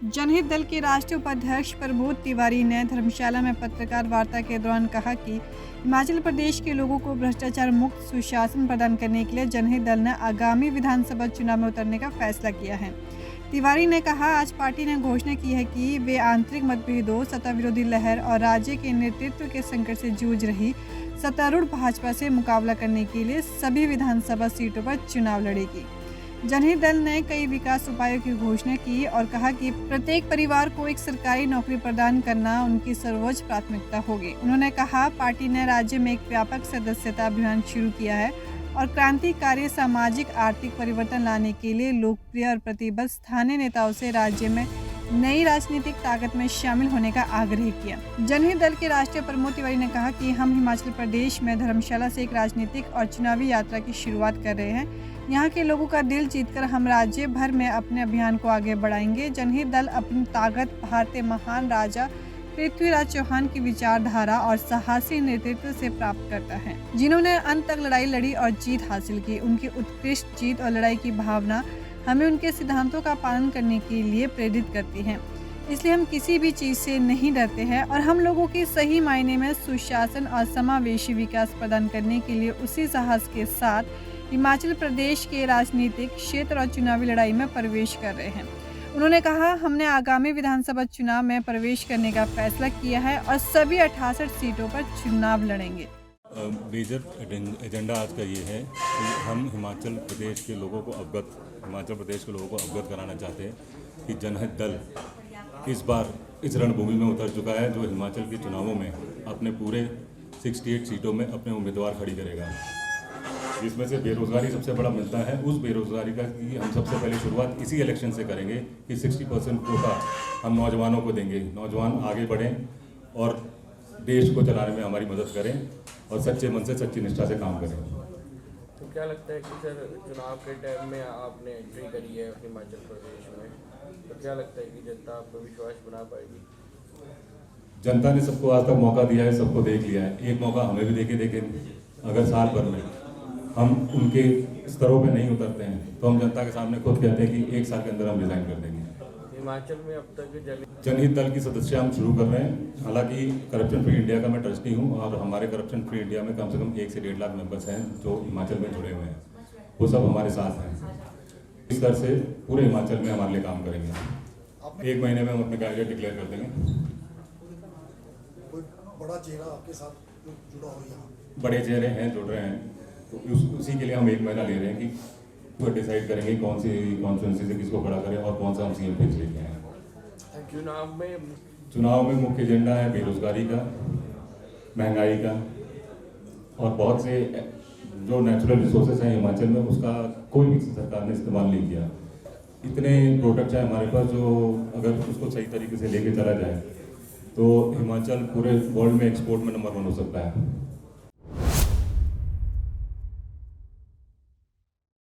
जनहित दल के राष्ट्रीय उपाध्यक्ष प्रबोध तिवारी ने धर्मशाला में पत्रकार वार्ता के दौरान कहा कि हिमाचल प्रदेश के लोगों को भ्रष्टाचार मुक्त सुशासन प्रदान करने के लिए जनहित दल ने आगामी विधानसभा चुनाव में उतरने का फैसला किया है। तिवारी ने कहा, आज पार्टी ने घोषणा की है कि वे आंतरिक मतभेदों, सत्ता विरोधी लहर और राज्य के नेतृत्व के संकट से जूझ रही सत्तारूढ़ भाजपा से मुकाबला करने के लिए सभी विधानसभा सीटों पर चुनाव लड़ेगी। जनहित दल ने कई विकास उपायों की घोषणा की और कहा कि प्रत्येक परिवार को एक सरकारी नौकरी प्रदान करना उनकी सर्वोच्च प्राथमिकता होगी। उन्होंने कहा, पार्टी ने राज्य में एक व्यापक सदस्यता अभियान शुरू किया है और क्रांतिकारी सामाजिक आर्थिक परिवर्तन लाने के लिए लोकप्रिय और प्रतिबद्ध स्थानीय नेताओं से राज्य में नई राजनीतिक ताकत में शामिल होने का आग्रह किया। जनहित दल के राष्ट्रीय प्रमुख तिवारी ने कहा कि हम हिमाचल प्रदेश में धर्मशाला से एक राजनीतिक और चुनावी यात्रा की शुरुआत कर रहे हैं। यहाँ के लोगों का दिल जीतकर हम राज्य भर में अपने अभियान को आगे बढ़ाएंगे। जनहित दल अपनी ताकत भारतीय महान राजा पृथ्वीराज चौहान की विचारधारा और साहसी नेतृत्व से प्राप्त करता है, जिन्होंने अंत तक लड़ाई लड़ी और जीत हासिल की। उनकी उत्कृष्ट जीत और लड़ाई की भावना हमें उनके सिद्धांतों का पालन करने के लिए प्रेरित करती है। इसलिए हम किसी भी चीज़ से नहीं डरते हैं और हम लोगों की सही मायने में सुशासन और समावेशी विकास प्रदान करने के लिए उसी साहस के साथ हिमाचल प्रदेश के राजनीतिक क्षेत्र और चुनावी लड़ाई में प्रवेश कर रहे हैं। उन्होंने कहा, हमने आगामी विधानसभा चुनाव में प्रवेश करने का फैसला किया है और सभी 68 सीटों पर चुनाव लड़ेंगे। मेजर एजेंडा आज का ये है कि हम हिमाचल प्रदेश के लोगों को अवगत कराना चाहते हैं कि जनहित दल इस बार इस रणभूमि में उतर चुका है, जो हिमाचल के चुनावों में अपने पूरे 68 सीटों में अपने उम्मीदवार खड़ी करेगा, जिसमें से बेरोज़गारी सबसे बड़ा मिलता है। उस बेरोज़गारी का की हम सबसे पहले शुरुआत इसी इलेक्शन से करेंगे कि 60% कोटा हम नौजवानों को देंगे। नौजवान आगे बढ़ें और देश को चलाने में हमारी मदद करें और सच्चे मन से सच्ची निष्ठा से काम करें। तो क्या लगता है कि सर चुनाव के टाइम में आपने एंट्री करी है हिमाचल प्रदेश में, तो क्या लगता है कि जनता आप पर विश्वास बना पाएगी? जनता ने सबको आज तक मौका दिया है, सबको देख लिया है। एक मौका हमें भी देके अगर साल भर में हम उनके स्तरों पे नहीं उतरते हैं तो हम जनता के सामने खुद कहते हैं कि 1 साल के अंदर हम रिजाइन कर देंगे। हिमाचल में अब तक जनहित दल की सदस्य हम शुरू कर रहे हैं। हालांकि करप्शन फ्री इंडिया का मैं ट्रस्टी हूं और हमारे करप्शन फ्री इंडिया में कम से कम 1 से 1.5 लाख मेंबर्स हैं जो हिमाचल में जुड़े हुए हैं। वो सब हमारे साथ हैं। इस तरह से पूरे हिमाचल में हमारे लिए काम करेंगे। 1 महीने में हम अपने कैंडिडेट डिक्लेयर कर देंगे। कोई बड़ा चेहरा आपके साथ जुड़ा हो यहाँ? बड़े चेहरे हैं, जुड़ रहे हैं, तो उसी के लिए हम 1 महीना ले रहे हैं कि वो डिसाइड करेंगे कौन सी कॉन्स्टिट्यूंसी से किसको खड़ा करें और कौन सा हम सीएम फिक्स लेके आए। चुनाव में मुख्य एजेंडा है बेरोजगारी का, महंगाई का और बहुत से जो नेचुरल रिसोर्सेज हैं हिमाचल में, उसका कोई भी सरकार ने इस्तेमाल नहीं किया। इतने प्रोडक्ट्स हैं हमारे पास जो अगर उसको सही तरीके से लेके चला जाए तो हिमाचल पूरे वर्ल्ड में एक्सपोर्ट में नंबर 1 हो सकता है।